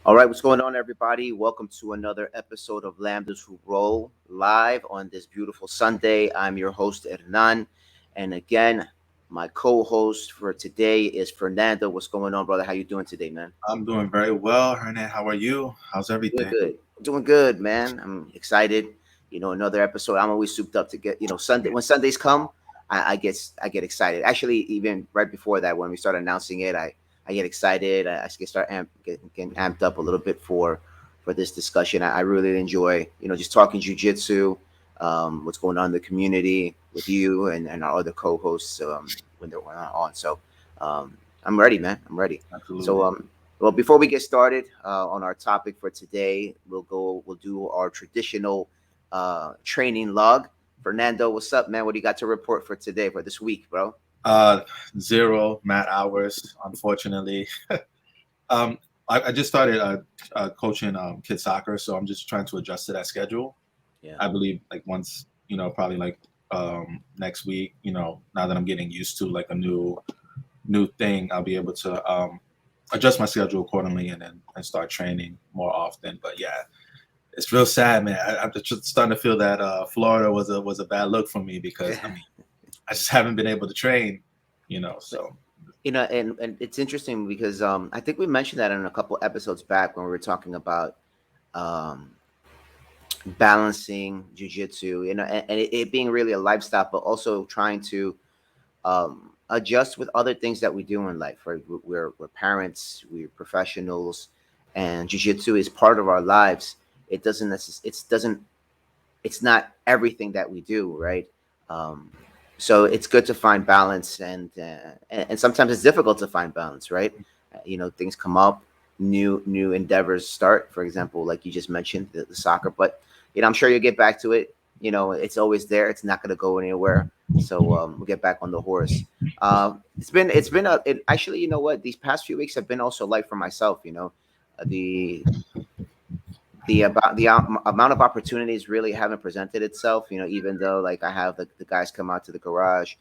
All right, what's going on, everybody? Welcome to another episode of Lambdas Who Roll live on this beautiful Sunday. I'm your host, Hernan. And again, my co-host for today is Fernando. What's going on, brother? How you doing today, man? I'm doing very well, Hernan. How are you? How's Doing everything? good. Doing good, man. I'm excited. Another episode. I'm always souped up to get, Sunday when Sundays come, I get excited. Actually, even right before that, when we start announcing it, I get excited. I get start getting amped up a little bit for this discussion. I really enjoy, just talking jujitsu, what's going on in the community with you and our other co-hosts when they're on. So I'm ready, man. I'm ready. So Absolutely. well, before we get started on our topic for today, we'll do our traditional training log. Fernando, what's up, man? What do you got to report for today, for this week, bro? Uh, Zero mat hours, unfortunately. um, I just started coaching kid soccer, so I'm just trying to adjust to that schedule. Yeah. I believe like once, probably like next week, now that I'm getting used to like a new thing, I'll be able to adjust my schedule accordingly and start training more often. But yeah, it's real sad, man. I'm just starting to feel that Florida was a bad look for me because I mean I just haven't been able to train, So And it's interesting because I think we mentioned that in a couple episodes back when we were talking about um, balancing jujitsu, and it being really a lifestyle, but also trying to adjust with other things that we do in life. Right, we're parents, we're professionals, and jujitsu is part of our lives. It's not everything that we do, right? Um, so it's good to find balance, and sometimes it's difficult to find balance, right? Things come up, new endeavors start. For example, like you just mentioned, the soccer, but I'm sure you'll get back to it. It's always there. It's not going to go anywhere. So we'll get back on the horse. It actually, you know what? These past few weeks have been also light for myself. The amount of opportunities really haven't presented itself, even though like I have the guys come out to the garage.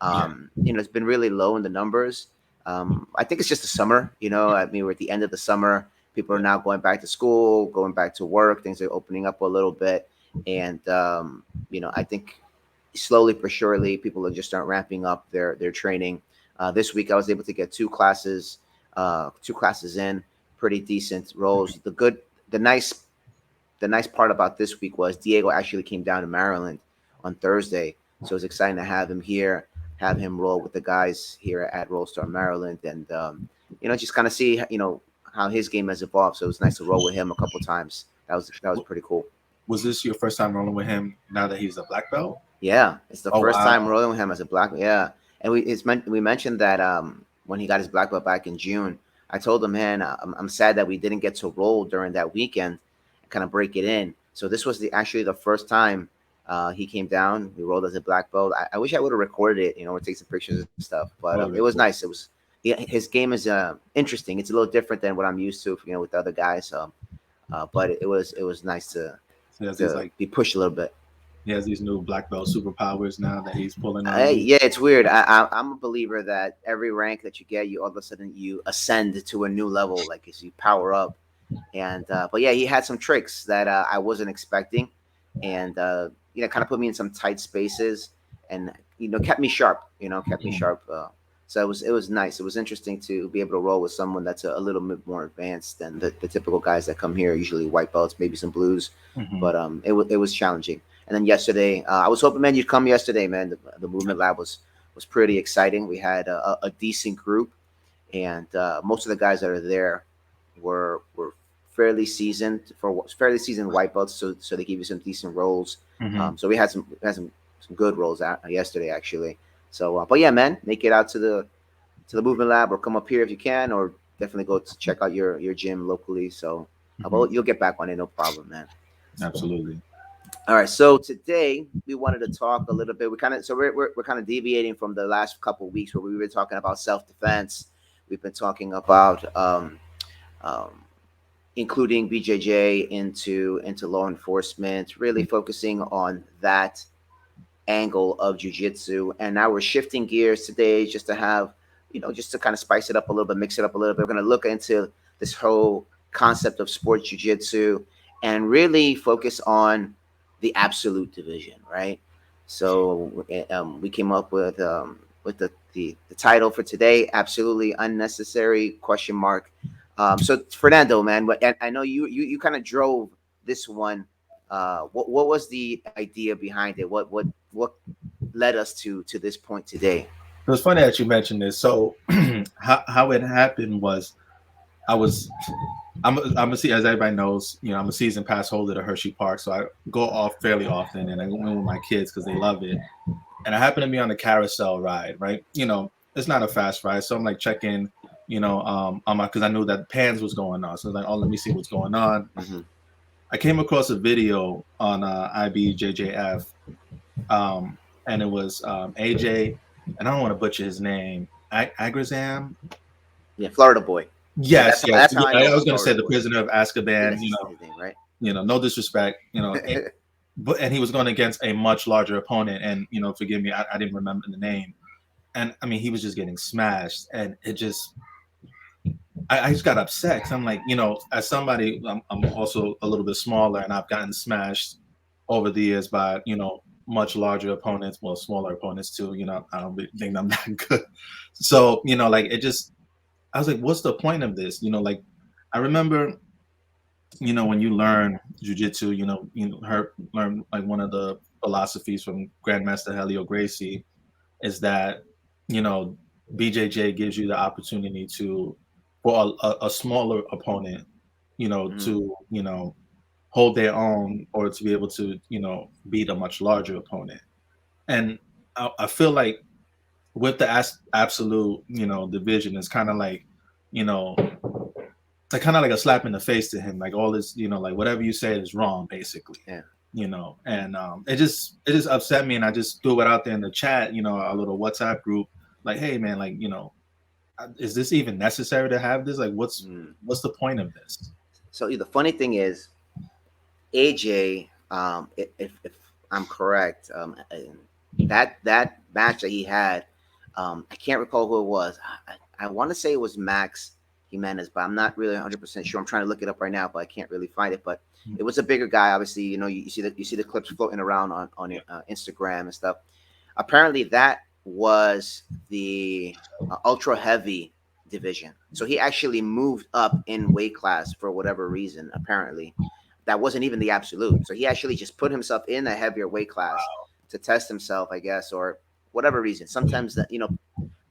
yeah, It's been really low in the numbers. I think it's just the summer. I mean, we're at the end of the summer. People are yeah, now going back to school, going back to work. Things are opening up a little bit. And I think slowly but surely people are just start ramping up their training. This week I was able to get two classes in, pretty decent roles. The nice part about this week was Diego actually came down to Maryland on Thursday, so it's exciting to have him here, have him roll with the guys here at Rollstar Maryland, and just kind of see how his game has evolved. So it was nice to roll with him a couple times. That was W- pretty cool. was this your first time rolling with him now that he's a black belt? Yeah, it's the Oh first time wow. rolling with him as a black. Yeah, and we mentioned that when he got his black belt back in June, I told him, man, I'm sad that we didn't get to roll during that weekend, and kind of break it in. So this was actually the first time he came down. We rolled as a black belt. I wish I would have recorded it, or take some pictures and stuff. But it Totally was cool. nice. His game is interesting. It's a little different than what I'm used to, with the other guys. But it was nice to He has these to like be pushed a little bit. he has these new black belt superpowers now that he's pulling on you. Yeah, it's weird. I'm a believer that every rank that you get, you all of a sudden you ascend to a new level, like as you power up. And but yeah, he had some tricks that I wasn't expecting, and kind of put me in some tight spaces, and kept me sharp. Kept me Mhm. sharp. So it was nice. It was interesting to be able to roll with someone that's a little bit more advanced than the typical guys that come here. Usually white belts, maybe some blues, Mhm. but it was challenging. And then yesterday, I was hoping, man, you'd come yesterday, man. The movement lab was pretty exciting. We had a decent group, and most of the guys that are there were fairly seasoned white belts, so they give you some decent rolls. Mhm. So we had some good rolls out yesterday actually. So, but yeah, man, make it out to the movement lab, or come up here if you can, or definitely go to check out your gym locally. So, Mhm. but you'll get back on it, no problem, man. Absolutely. All right, so today we wanted to talk a little bit. We're kind of deviating from the last couple of weeks where we were talking about self defense. We've been talking about um, including BJJ into law enforcement, really focusing on that angle of jujitsu. And now we're shifting gears today, just to kind of spice it up a little bit, mix it up a little bit. We're going to look into this whole concept of sports jiu-jitsu and really focus on the absolute division, right? So we came up with the title for today, absolutely unnecessary question mark. So Fernando, man, and I know you kind of drove this one. What was the idea behind it? What led us to this point today? It was funny that you mentioned this. So how it happened was I was I'm a as everybody knows, you know, I'm a season pass holder to Hershey Park, so I go off fairly often, and I go in with my kids because they love it. And I happen to be on the carousel ride, right? You know, it's not a fast ride, so I'm like checking, you know, on my because I knew that Pans was going on, so I was like, oh, let me see what's going on. Mm-hmm. I came across a video on IBJJF, um, and it was AJ, and I don't want to butcher his name, Agrazam. Yeah, Florida boy. Yeah, Yes, yes. that's how I Yeah, know I him, was going to say Florida the boy. prisoner of Yeah, Azkaban. that's his name, right? No disrespect, but and he was going against a much larger opponent, and forgive me, I didn't remember the name, and I mean he was just getting smashed, and it just I just got upset because I'm like, as somebody, I'm also a little bit smaller, and I've gotten smashed over the years by much larger opponents, well, smaller opponents too. I don't really think I'm that good, so like it just I was like, what's the point of this? Like I remember, when you learn jujitsu, learn like one of the philosophies from Grandmaster Helio Gracie is that, you know, BJJ gives you the opportunity to, for a smaller opponent, Mm. to, hold their own or to be able to, beat a much larger opponent. And I feel like with the absolute, division, it's kind of like, you know, kind of like a slap in the face to him. Like all this, like whatever you say is wrong, basically. Yeah. And it just upset me, and I just threw it out there in the chat, a little WhatsApp group, like, hey man, like is this even necessary to have this? Like, Mm. what's the point of this? So the funny thing is, AJ, if I'm correct, that match that he had, I can't recall who it was. I want to say it was Max Jimenez, but I'm not really 100% sure. I'm trying to look it up right now, but I can't really find it. But it was a bigger guy. Obviously, you see the clips floating around on Instagram and stuff. Apparently, that was the ultra heavy division. So he actually moved up in weight class for whatever reason. Apparently, that wasn't even the absolute. So he actually just put himself in a heavier weight class to test himself, I guess, or whatever reason. Sometimes that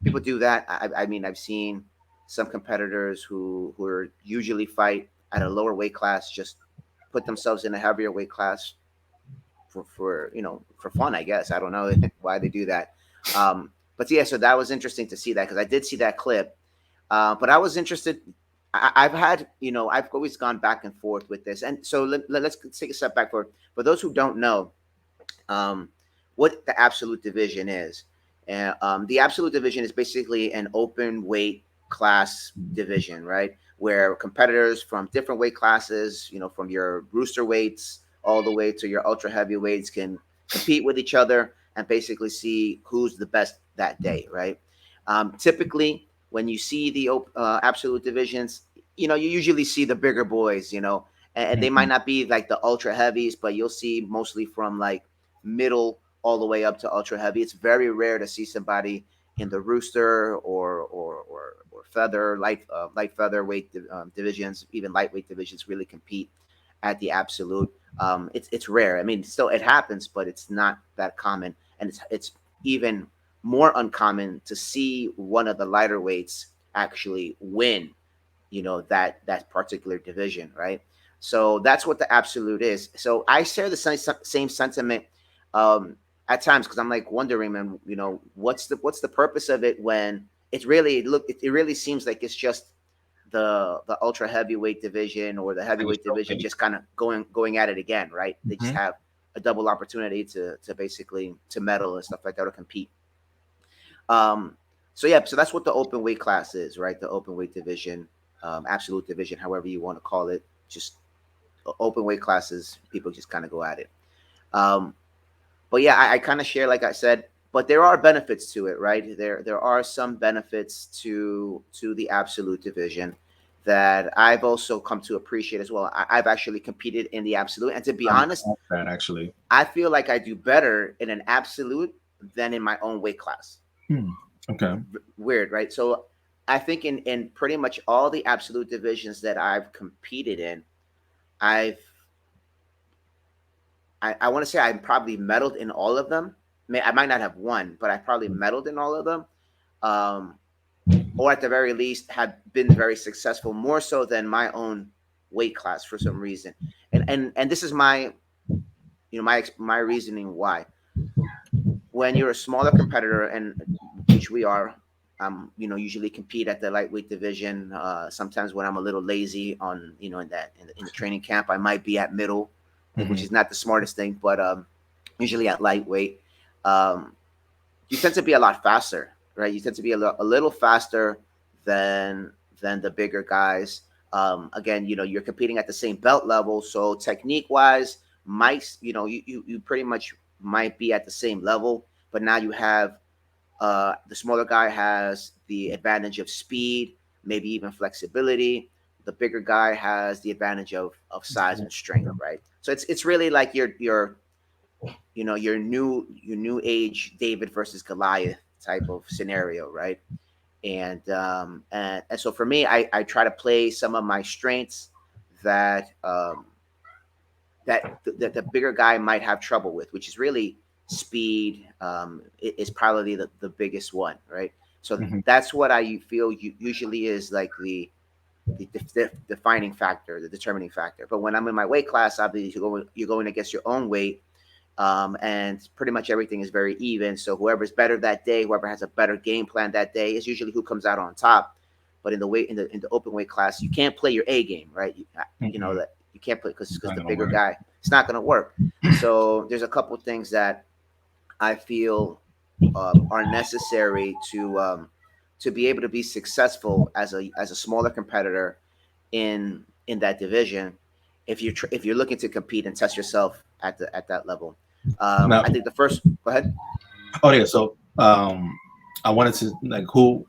people do that. I mean, I've seen some competitors who are usually fight at a lower weight class just put themselves in a heavier weight class for fun, I guess. I don't know why they do that. But yeah, so that was interesting to see that because I did see that clip. But I was interested. I've had, I've always gone back and forth with this, and so let's take a step back for those who don't know um, what the absolute division is. The absolute division is basically an open weight class division, right? Where competitors from different weight classes, from your rooster weights all the way to your ultra heavyweights can compete with each other and basically see who's the best that day, right? Typically, when you see the absolute divisions, you usually see the bigger boys, and they might Mhm. not be like the ultra heavies, but you'll see mostly from like middle all the way up to ultra heavy. It's very rare to see somebody in the rooster or feather light featherweight divisions, even lightweight divisions, really compete at the absolute. It's rare. I mean, still it happens, but it's not that common, and it's even more uncommon to see one of the lighter weights actually win. That particular division, right? So that's what the absolute is. So I share the same sentiment at times because I'm like wondering, man, what's the purpose of it when it really seems like it's just the ultra heavyweight division or the And it's heavyweight division okay. just kind of going at it again, right? They just Mhm. have a double opportunity to basically to medal and stuff like that or compete. Um, so yeah, so that's what the open weight class is, right? The open weight division, absolute division, however you want to call it, just open weight classes. People just kind of go at it. Um, but yeah, I kind of share, like I said, but there are benefits to it, right? There are some benefits to the absolute division. that I've also come to appreciate as well. I've actually competed in the absolute, and to be I honest, like that actually. I feel like I do better in an absolute than in my own weight class. Hmm. Okay. Weird, right? So I think in pretty much all the absolute divisions that I've competed in, I've I want to say I probably medaled in all of them. I might not have won, but I probably medaled in all of them. Um, or at the very least have been very successful, more so than my own weight class for some reason. And this is my, my reasoning why. When you're a smaller competitor, and which we are, usually compete at the lightweight division. Sometimes when I'm a little lazy on, in the training camp, I might be at middle, which Hmm. is not the smartest thing, but usually at lightweight. Um, you tend to be a lot faster, right? You tend to be a little faster than the bigger guys. Again, you're competing at the same belt level, so technique wise, might you pretty much might be at the same level, but now you have the smaller guy has the advantage of speed, maybe even flexibility. The bigger guy has the advantage of size and strength, right? So it's really like your new age David versus Goliath type of scenario, right? And so for me, I try to play some of my strengths that that the bigger guy might have trouble with, which is really speed. Is probably the biggest one, right? So Hmm. that's what I feel usually is like the defining factor, the determining factor. But when I'm in my weight class, obviously you're going against your own weight, and pretty much everything is very even. So whoever's better that day, whoever has a better game plan that day, is usually who comes out on top. But in the open weight class, you can't play your A game, right? You know Hmm. that you can't play because Not the gonna bigger work. guy, it's not going to work. So there's a couple things that I feel are necessary to be able to be successful as a smaller competitor in that division. If you're looking to compete and test yourself at that level, Now, I think the first. Go ahead. oh yeah. So, I wanted to like who,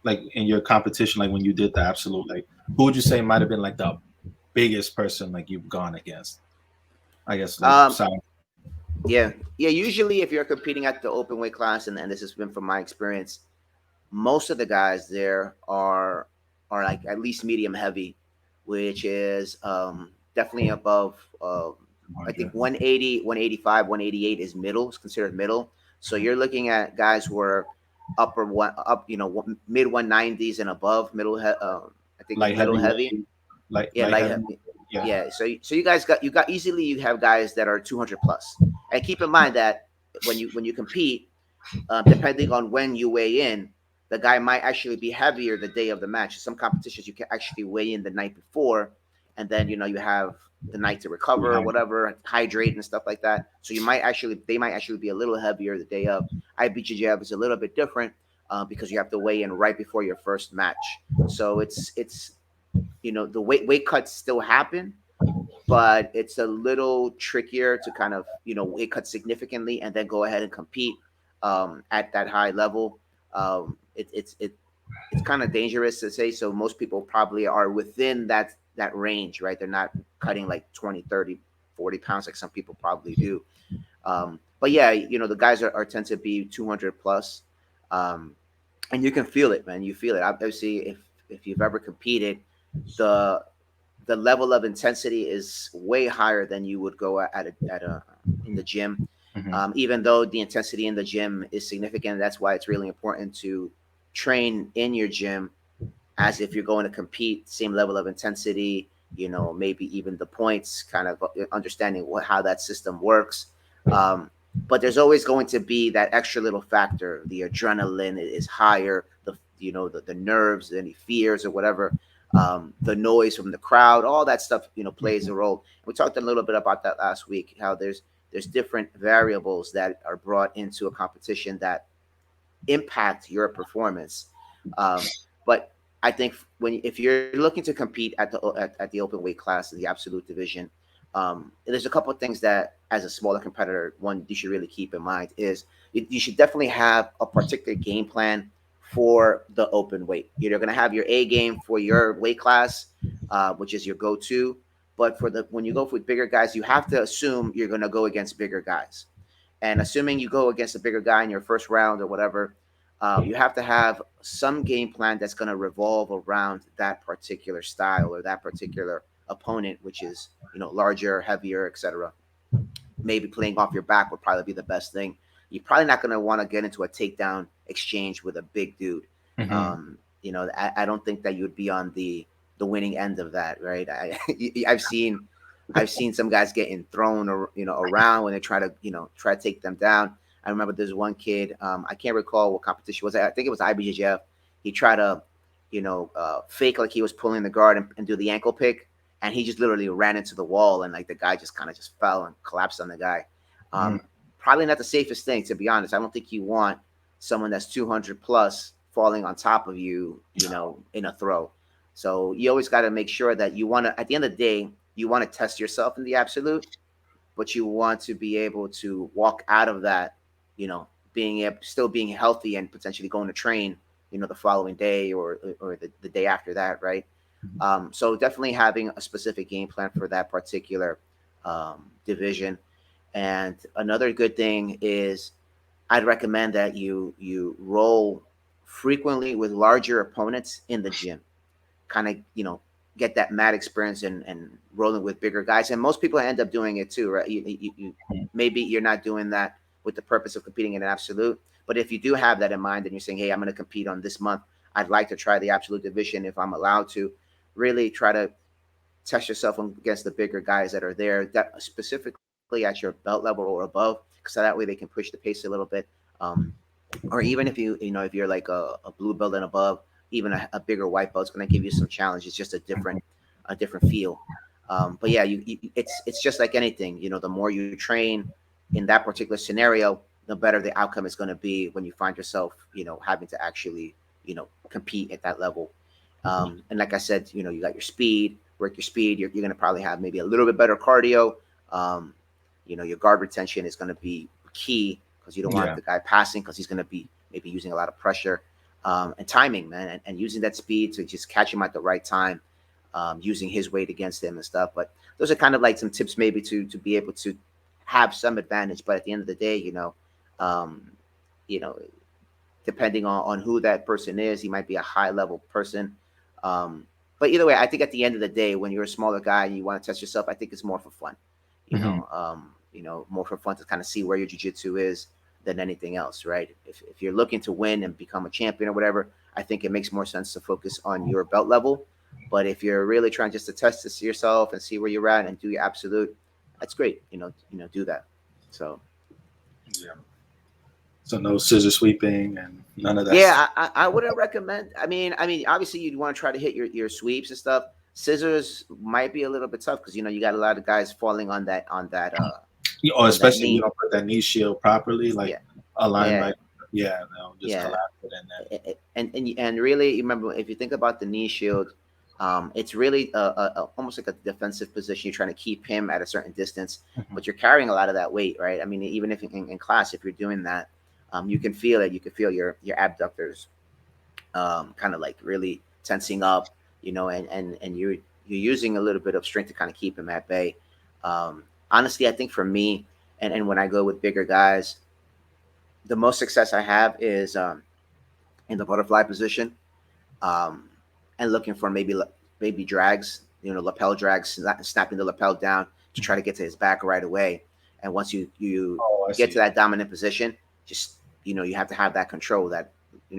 like in your competition, like when you did the absolute, like who would you say might have been like the biggest person like you've gone against? I guess like Um, size. yeah, yeah. Usually, if you're competing at the open weight class, and this has been from my experience, most of the guys there are like at least medium heavy, which is definitely above. I think 100. 180, 185, 188 is middle. Is considered middle. So you're looking at guys who are upper one up, mid 190s and above. I think it's Light middle heavy. heavyweight, like Yeah, light light. heavy. Yeah. Yeah. So you got easily you have guys that are 200 plus, and keep in mind that when you compete, depending on when you weigh in, the guy might actually be heavier the day of the match. Some competitions you can actually weigh in the night before, and then you have the night to recover, whatever, hydrate and stuff like that. So they might actually be a little heavier the day of. IBJJF is a little bit different because you have to weigh in right before your first match. So it's the weight cuts still happen, but it's a little trickier to kind of weight cut significantly and then go ahead and compete at that high level. It's kind of dangerous to say. So most people probably are within that range, right? They're not cutting like 20, 30, 40 pounds like some people probably do. But yeah, the guys are tend to be 200 plus, um, and you can feel it, man. You feel it. Obviously, if you've ever competed, the the level of intensity is way higher than you would go at a in the gym. Hmm. Even though the intensity in the gym is significant, that's why it's really important to train in your gym as if you're going to compete. Same level of intensity, maybe even the points, kind of understanding how that system works. Um, but there's always going to be that extra little factor. The adrenaline is higher. The nerves, any fears or whatever, the noise from the crowd, all that stuff, plays a role. We talked a little bit about that last week. How there's different variables that are brought into a competition that impact your performance. But I think if you're looking to compete at the open weight class, the absolute division, there's a couple of things that as a smaller competitor, one you should really keep in mind is you should definitely have a particular game plan for the open weight. You're going to have your A game for your weight class, which is your go-to. But for the when you go with bigger guys, you have to assume you're going to go against bigger guys. And assuming you go against a bigger guy in your first round or whatever, you have to have some game plan that's going to revolve around that particular style or that particular opponent, which is larger, heavier, etc. Maybe playing off your back would probably be the best thing. You're probably not going to want to get into a takedown exchange with a big dude. Mm-hmm. I don't think that you would be on the winning end of that, right? I've seen some guys getting thrown or around when they try to take them down. I remember there's one kid, I can't recall what competition was. I think it was IBJJF. He tried to fake like he was pulling the guard and do the ankle pick, and he just literally ran into the wall, and like the guy just kind of just fell and collapsed on the guy. Mm-hmm. Probably not the safest thing, to be honest. I don't think you want someone that's 200 plus falling on top of you, in a throw. So you always got to make sure that you want to, at the end of the day, you want to test yourself in the absolute, but you want to be able to walk out of that, still being healthy and potentially going to train, the following day or the day after that, right? So definitely having a specific game plan for that particular division. And another good thing is I'd recommend that you roll frequently with larger opponents in the gym, kind of get that mat experience and rolling with bigger guys. And most people end up doing it too, right? Maybe you're not doing that with the purpose of competing in an absolute, but if you do have that in mind and you're saying, hey, I'm going to compete on this month, I'd like to try the absolute division if I'm allowed to, really try to test yourself against the bigger guys that are there, that specifically at your belt level or above, so that way they can push the pace a little bit. Or even if if you're like a blue belt and above, even a bigger white belt is going to give you some challenges, just a different feel. But yeah, it's just like anything. The more you train in that particular scenario, the better the outcome is going to be when you find yourself, having to actually, compete at that level. And like I said, you got your speed, work your speed. You're going to probably have maybe a little bit better cardio. Your guard retention is going to be key because you don't want the guy passing because he's going to be maybe using a lot of pressure. And timing, man, and using that speed to just catch him at the right time, using his weight against him and stuff. But those are kind of like some tips maybe to be able to have some advantage. But at the end of the day, um, you know, depending on who that person is, he might be a high level person. But either way, I think at the end of the day, when you're a smaller guy and you want to test yourself, I think it's more for fun. More for fun to kind of see where your jiu-jitsu is than anything else, right? If you're looking to win and become a champion or whatever, I think it makes more sense to focus on your belt level. But if you're really trying just to test this yourself and see where you're at and do your absolute, that's great. Do that. So Yeah. So no scissor sweeping and none of that. Yeah, I wouldn't recommend. I mean, obviously you'd want to try to hit your sweeps and stuff. Scissors might be a little bit tough because you got a lot of guys falling on that Especially if you knee. don't put that knee shield properly, like Yeah, align yeah, right. Yeah, they'll just yeah. collapse it in there. And really, remember if you think about the knee shield, it's really almost like a defensive position. You're trying to keep him at a certain distance, but you're carrying a lot of that weight, right? I mean, even if in class, if you're doing that, you can feel it. You can feel your abductors kind of like really tensing up, and you're using a little bit of strength to kind of keep him at bay. Honestly, I think for me, and when I go with bigger guys, the most success I have is in the butterfly position, and looking for maybe drags, lapel drags, snapping the lapel down to try to get to his back right away. And once you I get see. to that dominant position, just you have to have that control, that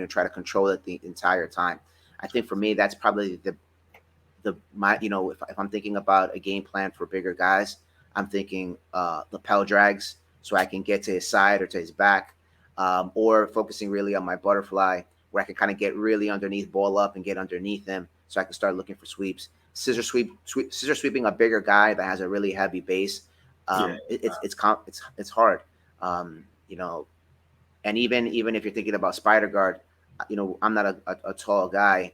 try to control it the entire time. I think for me, that's probably if I'm thinking about a game plan for bigger guys, I'm thinking lapel drags so I can get to his side or to his back, or focusing really on my butterfly where I can kind of get really underneath, ball up, and get underneath him so I can start looking for sweeps. Scissor sweeping a bigger guy that has a really heavy base. It's hard. Um, you know, and even if you're thinking about spider guard, I'm not a tall guy.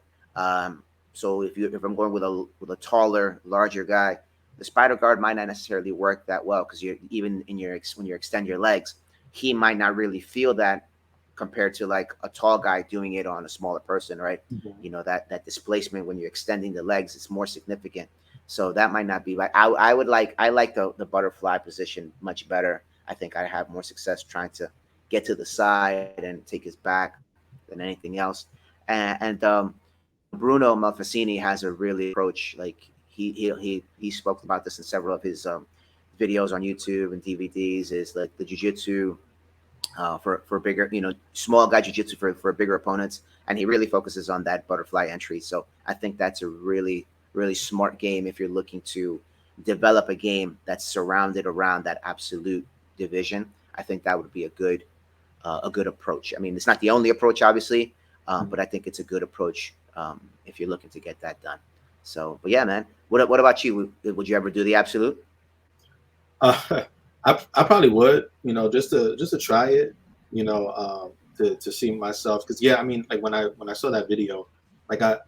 So if I'm going with a taller, larger guy, the spider guard might not necessarily work that well because when you extend your legs, he might not really feel that compared to like a tall guy doing it on a smaller person, right? Mhm. That displacement when you're extending the legs is more significant. So that might not be like I would like I like the butterfly position much better. I think I have more success trying to get to the side and take his back than anything else. And Bruno Malfacini has a really approach. Like he spoke about this in several of his videos on YouTube and DVDs. Is like the jujitsu for bigger, small guy jiu-jitsu for bigger opponents, and he really focuses on that butterfly entry. So I think that's a really smart game if you're looking to develop a game that's surrounded around that absolute division. I think that would be a good approach. I mean, it's not the only approach, obviously, but I think it's a good approach if you're looking to get that done. So, but yeah, man, what about you? Would you ever do the absolute? Uh, I probably would, just to try it, to see myself. Because yeah, I mean, like when I saw that video, like I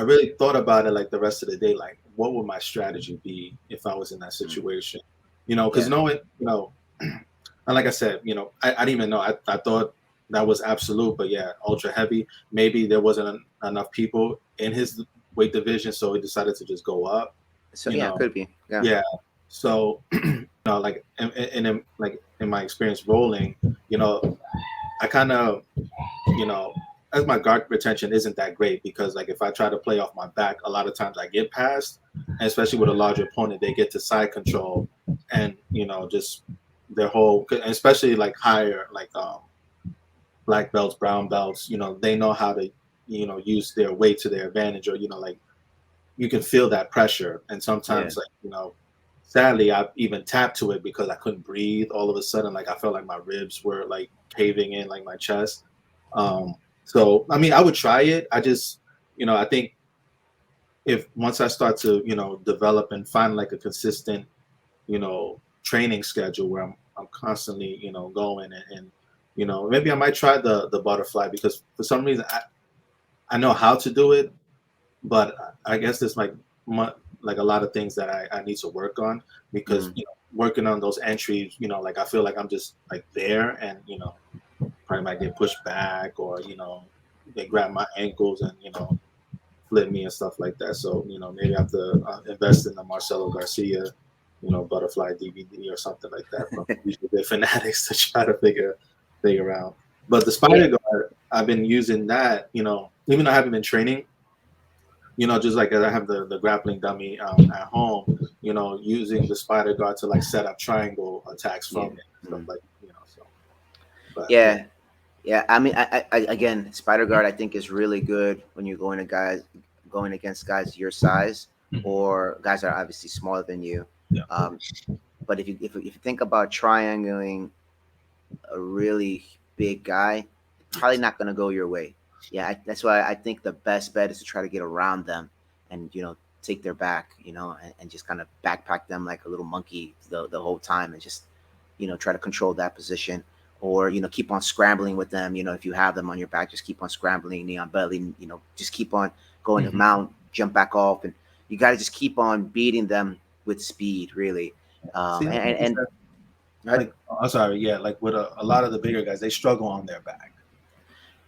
really thought about it like the rest of the day, like what would my strategy be if I was in that Mm, situation, because yeah. knowing, and like I said, I didn't even know. I thought that was absolute, but yeah, ultra heavy. Maybe there wasn't enough people in his weight division, so he decided to just go up. So You yeah, know, could be. Yeah. yeah. So, like like in my experience rolling, I kind of, you know, as my guard retention isn't that great because like if I try to play off my back, a lot of times I get passed, and especially with a larger opponent, they get to side control and just their whole, especially like higher like black belts, brown belts, they know how to use their weight to their advantage, or like you can feel that pressure, and Yeah. sometimes like sadly I even tapped to it because I couldn't breathe all of a sudden, like I felt like my ribs were like caving in like my chest. um so I mean I would try it. I just I think if once I start to develop and find like a consistent training schedule where I'm constantly going, and maybe I might try the butterfly, because for some reason I know how to do it, but I guess there's like like a lot of things that I need to work on, because Mm. working on those entries, like I feel like I'm just like there, and probably might get pushed back, or they grab my ankles and flip me and stuff like that. So maybe I have to invest in the Marcelo Garcia butterfly DVD or something like that from usually the fanatics to try to figure out. But the Yeah. spider guard, I've been using that, even though I haven't been training, just like I have the grappling dummy at home, using the spider guard to like set up triangle attacks Yeah. from it and stuff Mm. like, so, but yeah. Yeah. Yeah. I mean, again, Spider Guard I think is really good when you're going against guys your size Mhm. or guys that are obviously smaller than you. Yeah. Um, but if you think about triangling a really big guy, probably Yes. not going to go your way. Yeah, that's why I think the best bet is to try to get around them and take their back, and just kind of backpack them like a little monkey the whole time, and just try to control that position, or keep on scrambling with them. If you have them on your back, just keep on scrambling, knee on belly. Just keep on going to Mhm. mount, jump back off, and you got to just keep on beating them with speed, really. See, I And noticed that, right? like, I'm sorry, yeah, like with a lot of the bigger guys, they struggle on their back.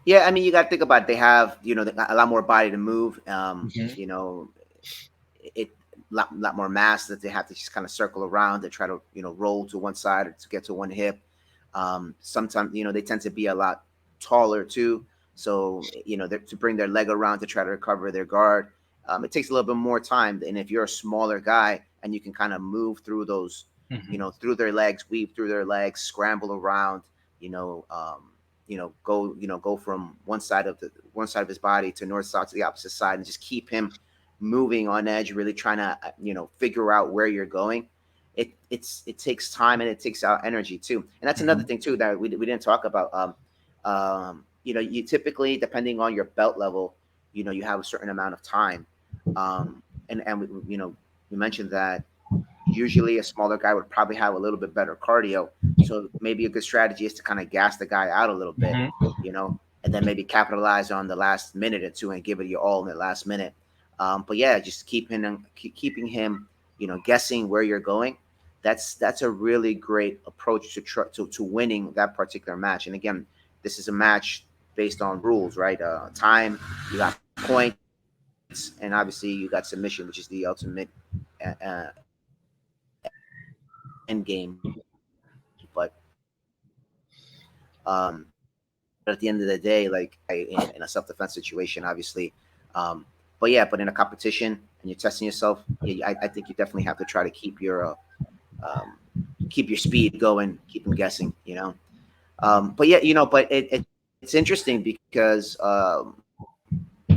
Yeah, I mean, you got to think about it. They have they got a lot more body to move. Hmm. It lot more mass that they have to just kind of circle around to try to roll to one side or to get to one hip. Sometimes they tend to be a lot taller too, so to bring their leg around to try to recover their guard, it takes a little bit more time. And if you're a smaller guy and you can kind of move through those, Hmm. through their legs, weave through their legs, scramble around, you know, um, go from one side of his body to north side to the opposite side, and just keep him moving on edge, really trying to figure out where you're going. It takes time and it takes out energy too, and that's another Hmm. thing too that we didn't talk about. You typically, depending on your belt level, you have a certain amount of time, and we mentioned that usually a smaller guy would probably have a little bit better cardio. So maybe a good strategy is to kind of gas the guy out a little bit, Hmm. you know, and then maybe capitalize on the last minute or two and give it your all in the last minute. But yeah, just keeping him, guessing where you're going. That's a really great approach to winning that particular match. And again, this is a match based on rules, right? Time, you got points, and obviously you got submission, which is the ultimate end game. But at the end of the day, like in a self-defense situation, obviously. But yeah, but in a competition and you're testing yourself, yeah, I think you definitely have to try to um, keep your speed going, keep them guessing, you know. But yeah, you know, but it's interesting because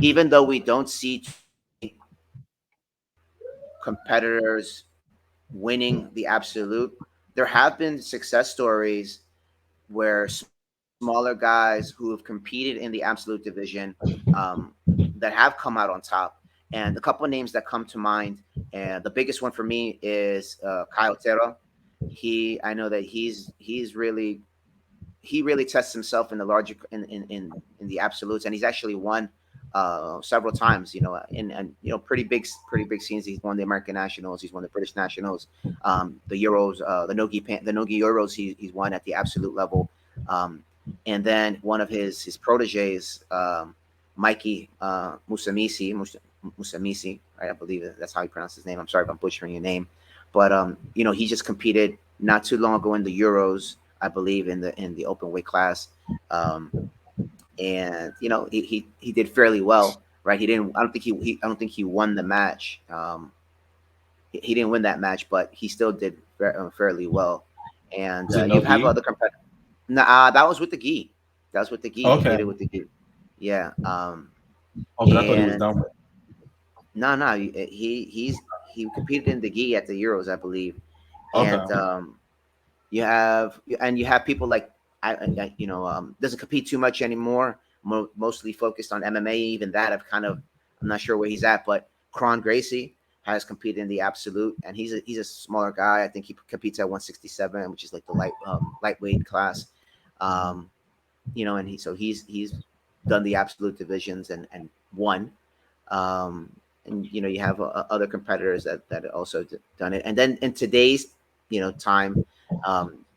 even though we don't see too many competitors winning the absolute, there have been success stories where smaller guys who have competed in the absolute division um, that have come out on top. And a couple of names that come to mind, and the biggest one for me is Kyle Terra. I know that he really tests himself in the larger in the absolutes, and he's actually won several times. You know, and you know, pretty big scenes. He's won the American Nationals. He's won the British Nationals, the Euros, the Nogi Euros. He's won at the absolute level. Um, and then one of his proteges, Mikey Musamisi, right? I believe that's how you pronounce his name. I'm sorry if I'm butchering your name, but you know, he just competed not too long ago in the Euros, I believe, in the open weight class, um, and you know, he did fairly well, right? He didn't. I don't think he won the match. He didn't win that match, but he still did fairly well. And Is it you no have gi? other competitors. Nah, that was with the gi. That was with the gi. He Okay. did it with the gi. Yeah. Oh, but I thought he was And done with. no, he competed in the gi at the Euros, I believe. And Okay. you have people like you know, doesn't compete too much anymore. Mostly focused on MMA. Even that, I'm not sure where he's at, but Kron Gracie has competed in the absolute, and he's a smaller guy. I think he competes at 167, which is like the lightweight class. Um, you know, and he's done the absolute divisions and won. Um, and you know, you have other competitors that also done it. And then in today's, you know, time,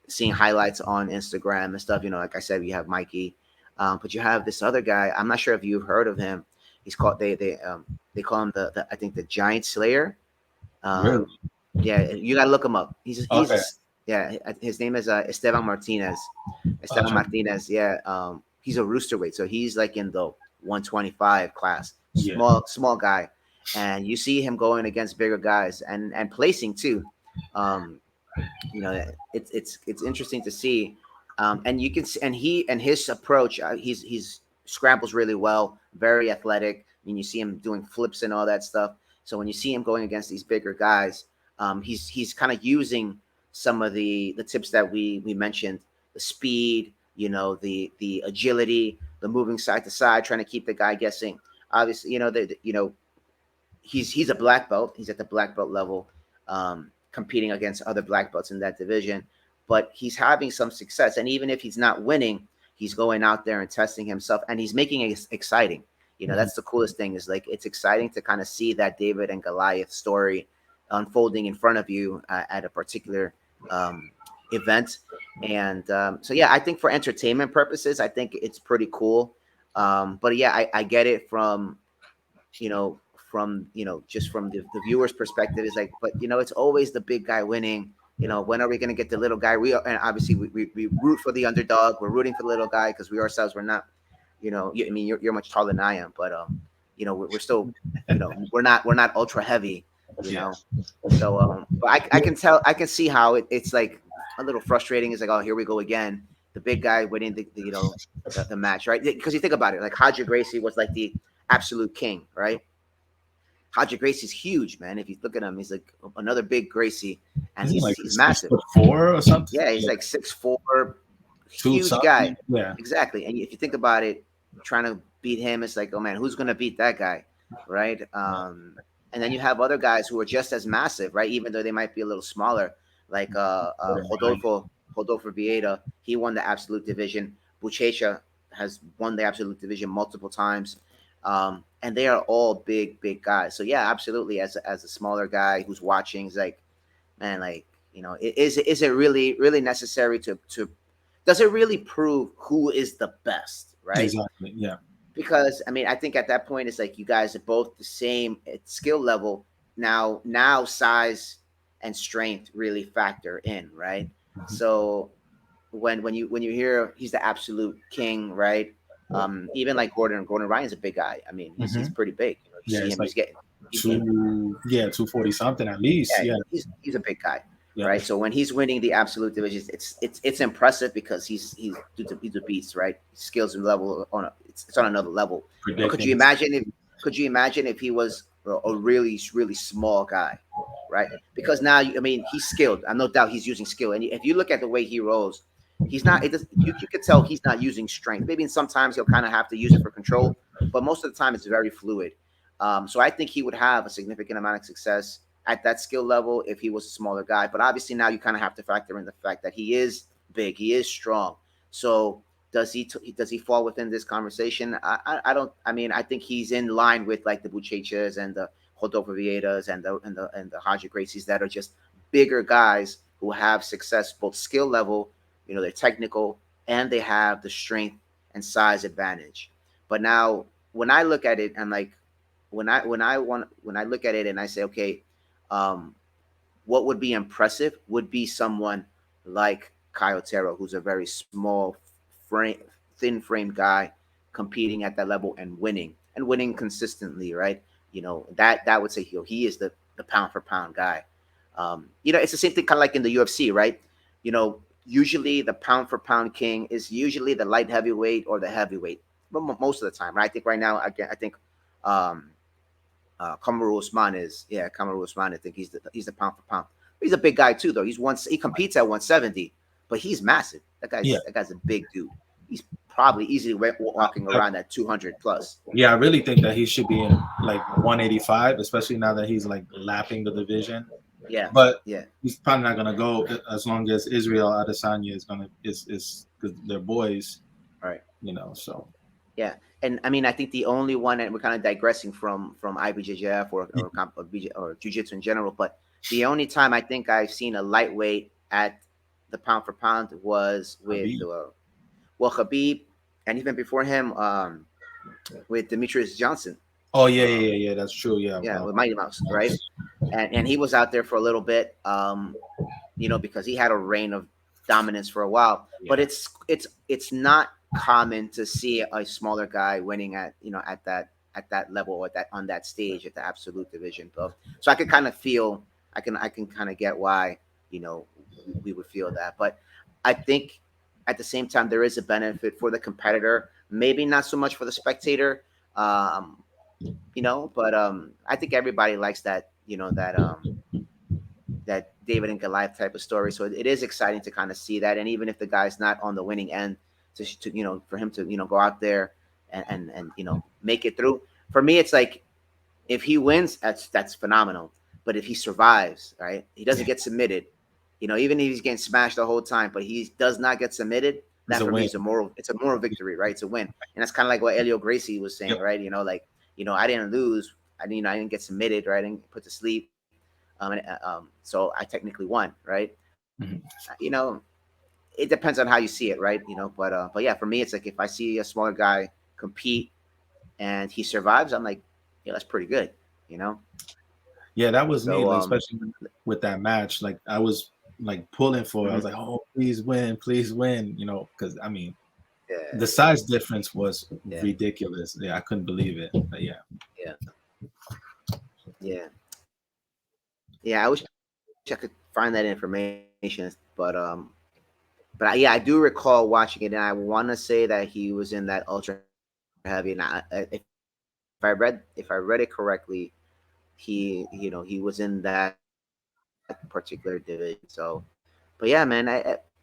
seeing highlights on Instagram and stuff, you know, like I said, you have Mikey, but you have this other guy. I'm not sure if you've heard of him. He's called they call him the I think the Giant Slayer. Really? Um, yeah, you gotta look him up. Okay. Yeah, his name is Esteban Martinez. Esteban Uh, Martinez. Yeah, he's a roosterweight, so he's like in the 125 class. yeah. Small guy, and you see him going against bigger guys and placing too. Um, you know, it's interesting to see, and you can see, and his approach. He's scrambles really well, very athletic. I mean, you see him doing flips and all that stuff. So when you see him going against these bigger guys, he's kind of using some of the tips that we mentioned, the speed, you know, the agility, the moving side to side, trying to keep the guy guessing. Obviously, you know, you know, he's a black belt. He's at the black belt level, competing against other black belts in that division. But he's having some success, and even if he's not winning, he's going out there and testing himself, and he's making it exciting. You know, Mhm. that's the coolest thing. Is like it's exciting to kind of see that David and Goliath story unfolding in front of you at a particular um, event. And so, yeah, I think for entertainment purposes, I think it's pretty cool. But yeah, I get it you know, you know, just from the viewer's perspective, is like, but you know, it's always the big guy winning. You know, when are we going to get the little guy? And obviously we root for the underdog. We're rooting for the little guy because we ourselves we're not, you know, I mean, you're much taller than I am, but you know, we're still, you know, we're not ultra heavy, you Yeah. know. So but I can tell, I can see how it's like a little frustrating. It's like, oh, here we go again, the big guy winning the you know, the match, right? Because you think about it, like Hodger Gracie was like the absolute king, right? Hodger Gracie's huge, man. If you look at him, he's like another big Gracie, and Isn't he like he's six massive. foot four or something? Yeah, he's Yeah. like 6'4", Two huge guy. something. Yeah. Exactly. And if you think about it, trying to beat him, it's like, oh man, who's gonna beat that guy, right? Yeah. And then you have other guys who are just as massive, right? Even though they might be a little smaller, like Rodolfo Vieira. He won the absolute division. Buchecha has won the absolute division multiple times. And they are all big guys. So yeah, absolutely. As a smaller guy who's watching, is like, man, like, you know, is it really necessary to does it really prove who is the best, right? Exactly. Yeah. Because I mean, I think at that point it's like you guys are both the same at skill level. Now size and strength really factor in, right? Mhm. So when you hear he's the absolute king, right? Even like Gordon Ryan's a big guy. I mean, he's Mhm. pretty big. You know, you Yeah, see it's him, like he's getting 240 something at least. yeah, Yeah. he's a big guy, Yeah. right? So when he's winning the absolute divisions, it's impressive because he's a beast, right? Skills and level it's on another level. But Predicting. could you imagine if he was a really small guy, right? Because now I mean he's skilled. I no doubt he's using skill, and if you look at the way he rolls, he's not. It does, you could tell he's not using strength. Maybe sometimes he'll kind of have to use it for control, but most of the time it's very fluid. So I think he would have a significant amount of success at that skill level if he was a smaller guy. But obviously now you kind of have to factor in the fact that he is big, he is strong. So does he fall within this conversation? I don't. I mean, I think he's in line with like the Buchechas and the Rodolfo Vietas and the Haji Gracies that are just bigger guys who have success both skill level, you know, they're technical and they have the strength and size advantage. But now when I look at it, and like when I look at it and I say, okay, um, what would be impressive would be someone like Kyle Terrell, who's a very small, frame, thin framed guy competing at that level and winning consistently, right? You know that would say he is the pound for pound guy. You know, it's the same thing kind of like in the UFC, right? You know, usually the pound for pound king is usually the light heavyweight or the heavyweight, but most of the time, right? I think right now, again, I think um, Kamaru Usman is Kamaru Usman. I think he's the pound for pound. He's a big guy too, though. He competes at 170, but he's massive. Yeah. That guy's a big dude. He's probably easily walking around at 200 plus. Yeah, I really think that he should be in like 185, especially now that he's like lapping the division. Yeah, But yeah, he's probably not gonna go as long as Israel Adesanya is gonna is because they're boys, all right. you know. So Yeah, and I mean, I think the only one, and we're kind of digressing from IBJJF or Jiu-Jitsu in general, but the only time I think I've seen a lightweight at the pound for pound was with Khabib. Khabib, and even before him, with Demetrius Johnson. Oh yeah, yeah, Um, yeah, yeah. That's true. Yeah. yeah, with Mighty Mouse, right? And he was out there for a little bit, you know, because he had a reign of dominance for a while. But Yeah. it's not common to see a smaller guy winning at at that level or that on that stage at the absolute division. So I could kind of feel I can kind of get why we would feel that. But I think at the same time there is a benefit for the competitor, maybe not so much for the spectator. Um, but I think everybody likes that that David and Goliath type of story. So it is exciting to kind of see that. And even if the guy's not on the winning end, to for him to go out there and make it through. For me, it's like if he wins, that's phenomenal. But if he survives, right, he doesn't get submitted. Even if he's getting smashed the whole time, but he does not get submitted. It's That a for me win. is it's a moral victory, right? It's a win, and that's kind of like what Elio Gracie was saying, Yep. right? I didn't lose. I didn't get submitted, right? I didn't put to sleep. So I technically won, right? Mhm. You know, it depends on how you see it, right? But yeah, for me, it's like if I see a smaller guy compete and he survives, I'm like, yeah, that's pretty good, you know. Yeah, that was me. So Like especially with that match, like I was like pulling for it. I was mhm. like, oh, please win, please win. You know, because I mean, Yeah, the size difference was yeah, ridiculous. Yeah, I couldn't believe it. But yeah. yeah, yeah, yeah. I wish I could find that information, but yeah, I do recall watching it, and I want to say that he was in that ultra heavy. And if I read it correctly, he was in that particular division. So, but yeah, man.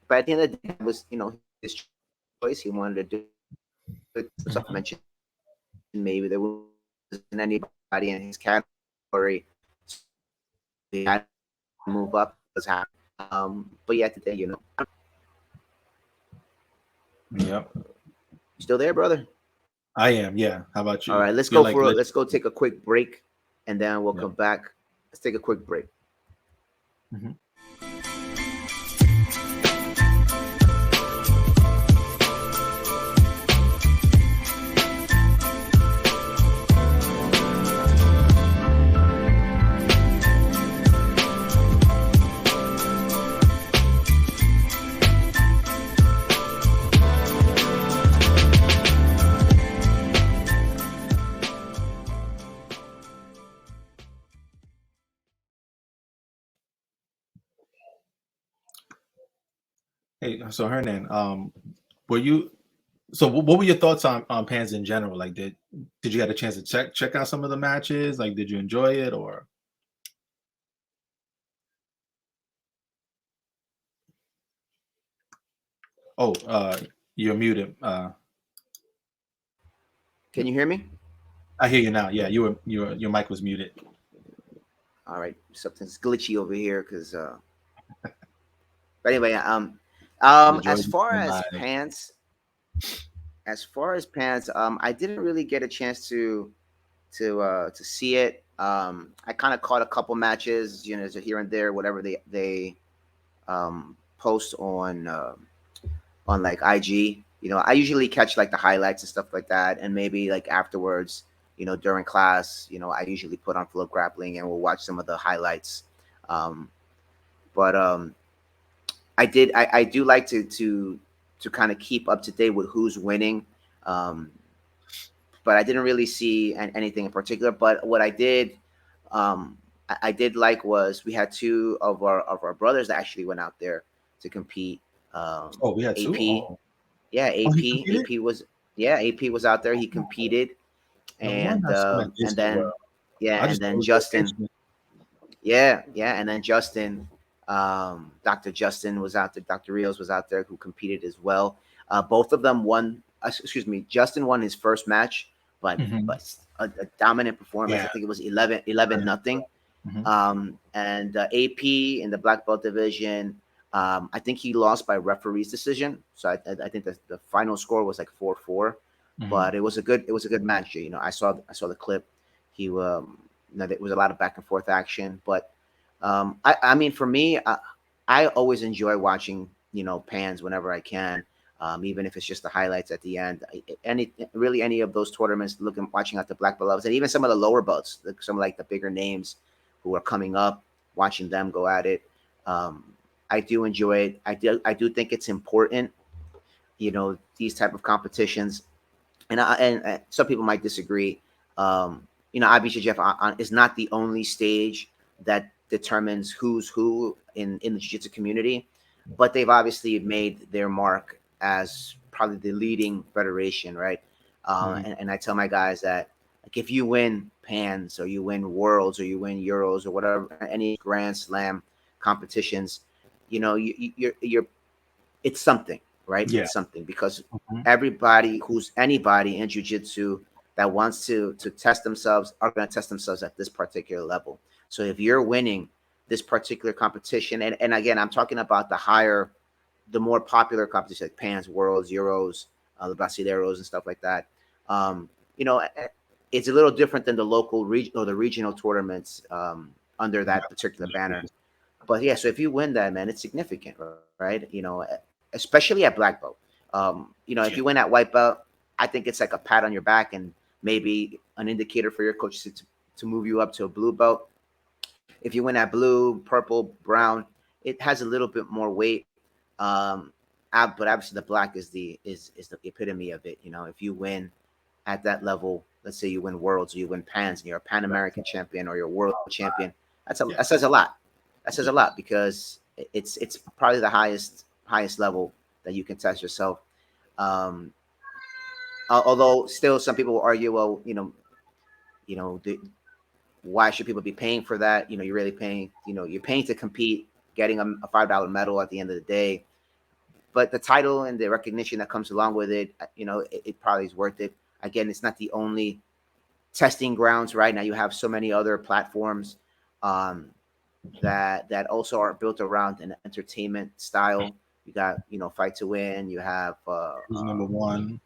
But at the end of the day, it was his choice. He wanted to do it. Stuff mentioned maybe there wasn't anybody in his category. So he had to move up. Was happy. But yeah, today, Yep. you still there, brother? I am. Yeah. How about All you? right, You're like let's go take a quick break, and then we'll yeah. come back. Let's take a quick break. Mhm. Hey, so Hernan, were you? So, what were your thoughts on Pans in general? Like, did you get a chance to check out some of the matches? Like, did you enjoy it or? Oh, you're muted. Can you hear me? I hear you now. Yeah, your mic was muted. All right, something's glitchy over here because. But anyway, The joy as of far being as live. pants, I didn't really get a chance to see it. I kind of caught a couple matches, so here and there, whatever they post on like IG. I usually catch like the highlights and stuff like that, and maybe like afterwards, during class, I usually put on Flow Grappling and we'll watch some of the highlights. Um, but I do like to kind of keep up to date with who's winning. Um, but I didn't really see anything in particular. But what I did like was we had two of our brothers that actually went out there to compete. Oh, we had two. AP, Oh, yeah, oh, he AP, competed. AP was yeah, AP was out there. He competed, No wonder and I saw that and Disney then World. yeah, I and just thought it then was Justin, location. and then Justin, Dr. Justin was out there. Dr. Rios was out there who competed as well. Both of them won. Excuse me, Justin won his first match, but Hmm. a dominant performance. I Yeah. think it was 11 nothing. Hmm. And AP in the black belt division, I think he lost by referee's decision. So I think the final score was like 4-4, Hmm. but it was a good match. I saw the clip. There was a lot of back and forth action, but I mean for me, I always enjoy watching pans whenever I can. Even if it's just the highlights at the end, any of those tournaments, watching out the black belt levels, and even some of the lower belts, some of like the bigger names who are coming up, watching them go at it. Um, I do enjoy it. I do think it's important, these type of competitions, and some people might disagree. IBJJF is not the only stage that determines who's who in the jiu-jitsu community, but they've obviously made their mark as probably the leading federation, right? Hmm. And I tell my guys that, like, if you win pans or you win worlds or you win euros or whatever, any grand slam competitions, you're it's something, right? Yeah. It's something because Hmm. who's anybody in jujitsu that wants to test themselves are going to test themselves at this particular level. So if you're winning this particular competition, and again, I'm talking about the more popular competitions like Pans, Worlds, Euros, the Brasileiros, and stuff like that. Um, you know, it's a little different than the local region or the regional tournaments under Yeah. that particular It banner. is. But yeah, so if you win that, man, it's significant, right? Especially at black belt. If you Yeah. win at white belt, I think it's like a pat on your back and maybe an indicator for your coach to move you up to a blue belt. If you win at blue, purple, brown, it has a little bit more weight. But obviously the black is the epitome of it. If you win at that level, let's say you win worlds or you win pans and you're a Pan American champion or you're a world champion, Yeah. that says a lot. That says a Yeah. lot because it's probably the highest level that you can test yourself. Um, Although still some people will argue, well, you know, the, why should people be paying for that? You're really paying, you're paying to compete, getting a $5 medal at the end of the day. But the title and the recognition that comes along with it, it probably is worth it. Again, it's not the only testing grounds. Right now, you have so many other platforms um, that also are built around an entertainment style. You got Fight to Win. You have Who's number one?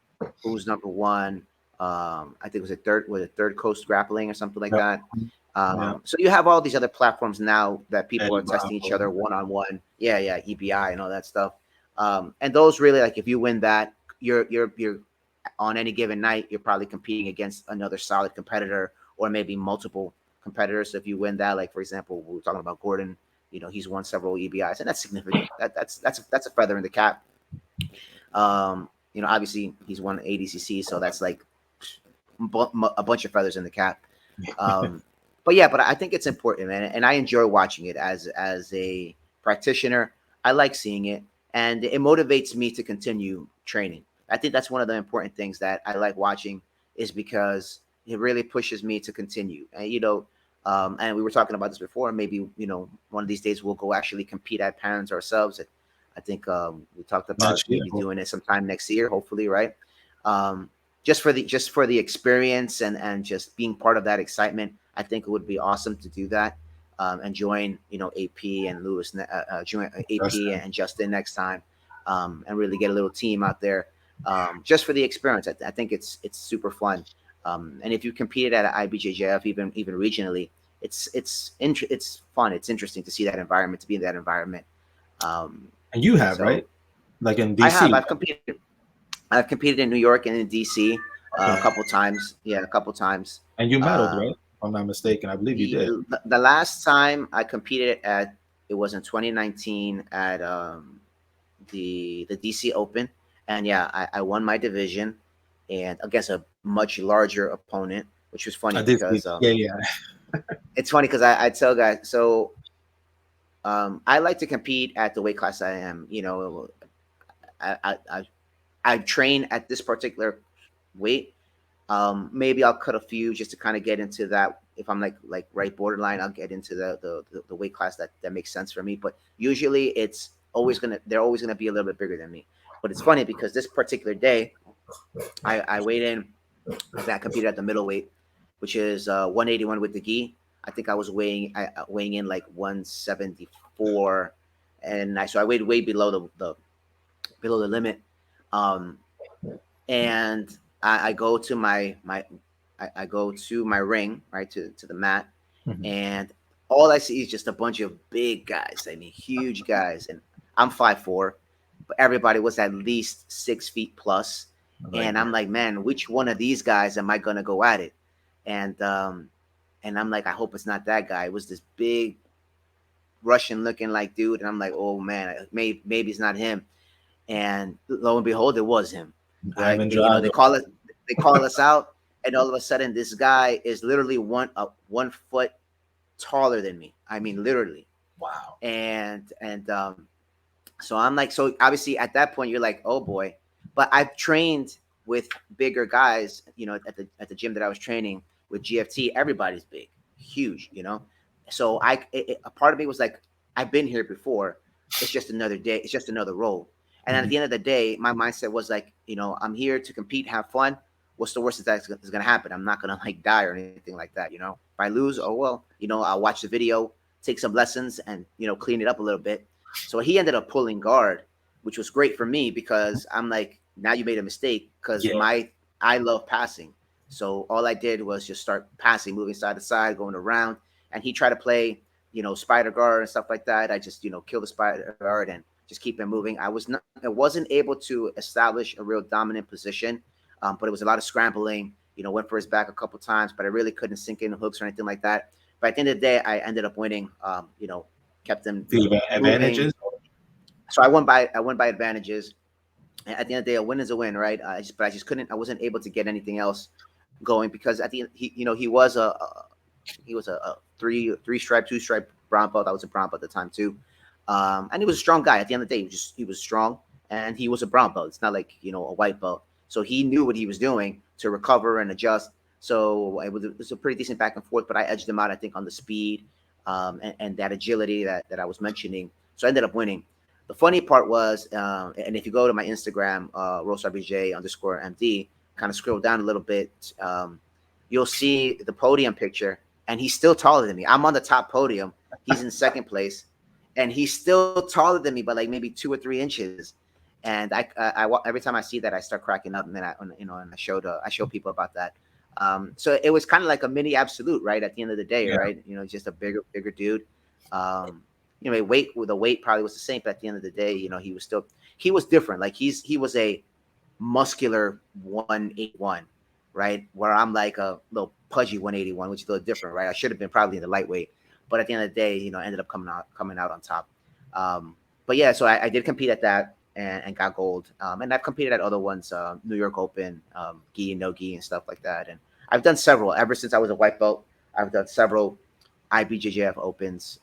Who's Number One. I think it was a Third Coast Grappling or something like Yep. that. Yeah. So you have all these other platforms now that people Eddie are testing each other Bravo. one on one. Yeah, yeah, EBI and all that stuff. And those really, like, if you win that, you're on any given night, you're probably competing against another solid competitor or maybe multiple competitors. So if you win that, like for example, we were talking about Gordon, he's won several EBIs, and that's significant. That's a feather in the cap. Obviously he's won ADCC, so that's like a bunch of feathers in the cap. Um, but yeah, but I think it's important, man, and I enjoy watching it as a practitioner. I like seeing it. and it motivates me to continue training. I think that's one of the important things that I like watching, is because it really pushes me to continue. And and we were talking about this before. Maybe one of these days we'll go actually compete at Parents ourselves. I think we talked about Next year. maybe doing it sometime next year, hopefully, right? Um, just for the experience and just being part of that excitement. I think it would be awesome to do that, and join AP and Lewis, join AP Justin. and Justin next time, and really get a little team out there, just for the experience. I think it's super fun. And if you competed at IBJJF, even regionally, it's fun. It's interesting to see that environment, to be in that environment. Um, And you have, so right? Like in I have. DC. I've competed in New York and in DC a Okay. couple times. Yeah, a couple times. And you medaled, right? Um, If I'm not mistaken. I believe you did. the last time I competed at, it was in 2019 at the DC Open, and yeah, I won my division, and against a much larger opponent, which was funny I did see. because Yeah, yeah. it's funny because I tell guys, so I like to compete at the weight class I am. I I, I, I train at this particular weight. Maybe I'll cut a few just to kind of get into that. If I'm like right borderline, I'll get into the weight class that makes sense for me. But usually they're always gonna be a little bit bigger than me. But it's funny because this particular day, I weighed in. I think I competed at the middleweight, which is 181 with the gi. I think I was weighing in like 174, and I weighed way below the limit. Um, and I go to I go to my ring, right, to the mat, Mhm. and all I see is just a bunch of big guys. I mean, huge guys, and I'm 5'4", but everybody was at least 6 feet plus. Like, And I'm like, man, which one of these guys am I gonna go at it? And I'm like, I hope it's not that guy. It was this big Russian looking like dude, and I'm like, oh man, maybe it's not him. And lo and behold, it was him. Ivan They Drago. call us out, and all of a sudden, this guy is literally 1 foot taller than me. I mean, literally. Wow. And so I'm like, so obviously at that point, you're like, oh boy. But I've trained with bigger guys, at the gym that I was training with GFT. Everybody's big, huge. So a part of me was like, I've been here before. It's just another day. It's just another role. And at Mhm. the end of the day, my mindset was like, I'm here to compete, have fun. What's the worst that's going to happen? I'm not going to like die or anything like that. If I lose, oh well. I'll watch the video, take some lessons, and clean it up a little bit. So he ended up pulling guard, which was great for me because I'm like, now you made a mistake, because Yeah. I love passing. So all I did was just start passing, moving side to side, going around, and he tried to play, spider guard and stuff like that. I just, kill the spider guard and just keep it moving. I wasn't able to establish a real dominant position, but it was a lot of scrambling. Went for his back a couple times, but I really couldn't sink in hooks or anything like that. But at the end of the day, I ended up winning. Kept him The moving. advantages. So I won by advantages. At the end of the day, a win is a win, right? But I just couldn't. I wasn't able to get anything else going because at the end, he was a three stripe, two stripe brown belt. I was a brown belt at the time too, and he was a strong guy. At the end of the day, he was strong, and he was a brown belt. It's not like a white belt, so he knew what he was doing to recover and adjust. So it was a pretty decent back and forth, but I edged him out, I think, on the speed, and that agility that I was mentioning. So I ended up winning. The funny part was, and if you go to my Instagram, RoseRBJ_MD, kind of scroll down a little bit, you'll see the podium picture, and he's still taller than me. I'm on the top podium. He's in second place, and he's still taller than me by like maybe 2 or 3 inches. And every time I see that, I start cracking up, and then and I show people about that. So it was kind of like a mini absolute, right? At the end of the day, Yeah. right? Just a bigger dude. Um, the weight probably was the same, but at the end of the day, he was different. Like he was a muscular 181, right? Where I'm like a little pudgy 181, which is a little different, right? I should have been probably in the lightweight, but at the end of the day, ended up coming out on top. But yeah, so I did compete at that, and got gold. And I've competed at other ones, New York Open, gi and no gi and stuff like that. And I've done several ever since I was a white belt. I've done several IBJJF Opens.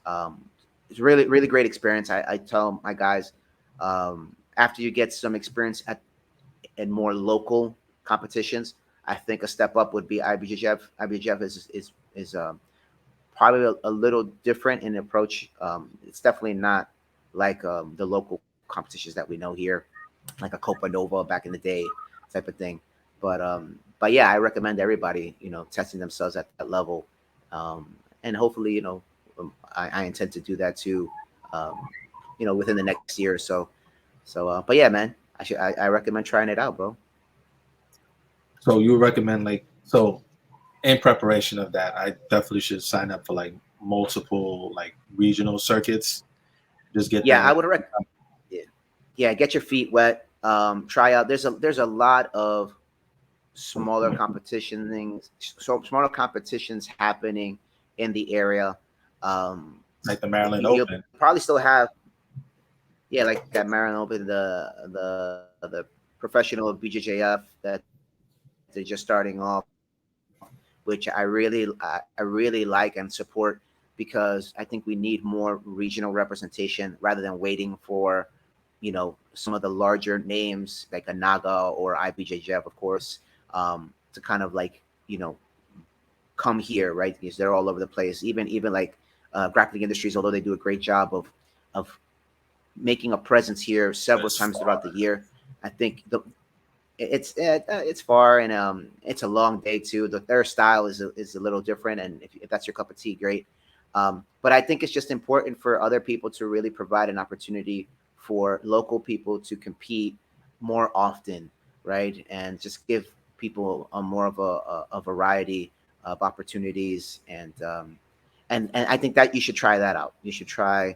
It's really, really great experience. I tell my guys, After you get some experience at in more local competitions, I think a step up would be IBJJF. IBJJF is probably a little different in approach. It's definitely not like the local competitions that we know here, like a Copa Nova back in the day type of thing. But yeah, I recommend everybody testing themselves at that level, and hopefully I intend to do that too, um, within the next year or so. So, but yeah, man, I recommend trying it out, bro. So you recommend like so in preparation of that, I definitely should sign up for like multiple like regional circuits. Just get Yeah, I that. would recommend. Yeah, yeah, get your feet wet. Try out. There's a lot of smaller competition things, so smaller competitions happening in the area. Um, Like the Maryland you'll Open. probably still have, yeah, like that Maryland Open, the professional BJJF that they're just starting off, which I really like and support because I think we need more regional representation rather than waiting for some of the larger names like a Naga or IBJJF, of course, to kind of like come here, right? Because they're all over the place. Even like grappling industries, although they do a great job of making a presence here several It's times throughout far. the year. I think it's far and it's a long day too. Their style is a little different, and if that's your cup of tea, great. But I think it's just important for other people to really provide an opportunity for local people to compete more often, right? And just give people a more of a variety of opportunities, and I think that you should try that out. You should try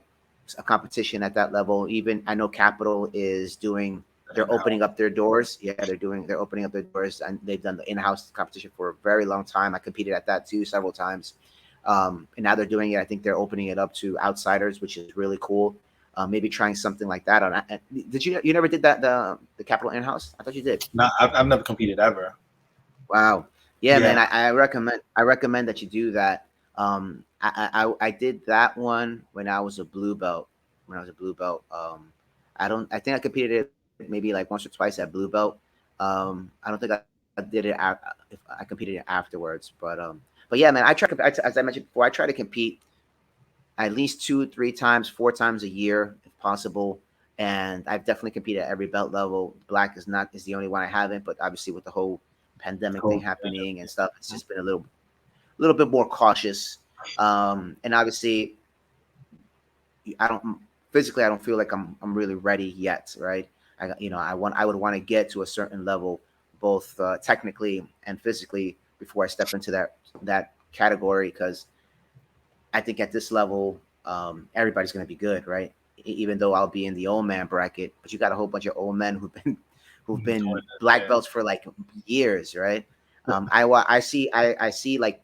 a competition at that level. Even I know Capital is doing they're opening up their doors. Yeah, they're opening up their doors, and they've done the in-house competition for a very long time. I competed at that too several times, and now they're doing it. I think they're opening it up to outsiders, which is really cool. Maybe trying something like that on. Did you never did that the Capital in-house? I thought you did. Not, I've never competed ever. Wow. Yeah, man. Yeah. I recommend that you do that. I did that one when I was a blue belt. When I was a blue belt. I think I competed it maybe like once or twice at blue belt. I don't think I did it. If I competed it afterwards, but yeah, man. As I mentioned before, I try to compete at least two, three times, four times a year if possible. And I've definitely competed at every belt level. Black is the only one I haven't, but obviously with the whole pandemic thing Cool. happening and stuff, it's just been a little bit more cautious. And obviously, I don't physically, I don't feel like I'm really ready yet, right? I would want to get to a certain level, both technically and physically, before I step into that category, because I think at this level, everybody's going to be good, right? Even though I'll be in the old man bracket, but you got a whole bunch of old men who've been black Yeah. belts for like years, right? I see like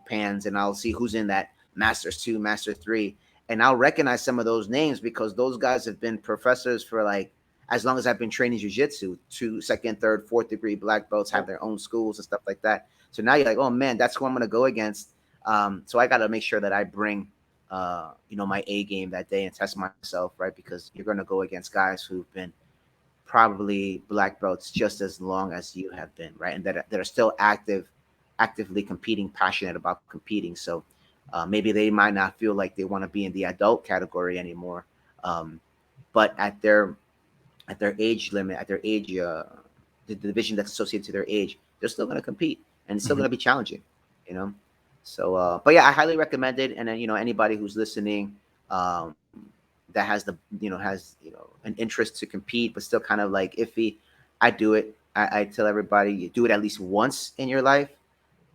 pans, and I'll see who's in that Masters 2, Master 3, and I'll recognize some of those names because those guys have been professors for like as long as I've been training jiu-jitsu. Two, second, third, fourth degree black belts have their own schools and stuff like that. So now you're like, oh man, that's who I'm gonna go against. So I got to make sure that I bring, my A game that day and test myself, right? Because you're going to go against guys who've been probably black belts just as long as you have been, right? And that are still actively competing, passionate about competing. So maybe they might not feel like they want to be in the adult category anymore, um, but at their age limit, at their age, the division that's associated to their age, they're still going to compete and it's still Mhm. going to be challenging, you know. So, but yeah, I highly recommend it. And then anybody who's listening, that has an interest to compete, but still kind of like iffy, I do it. I tell everybody you do it at least once in your life,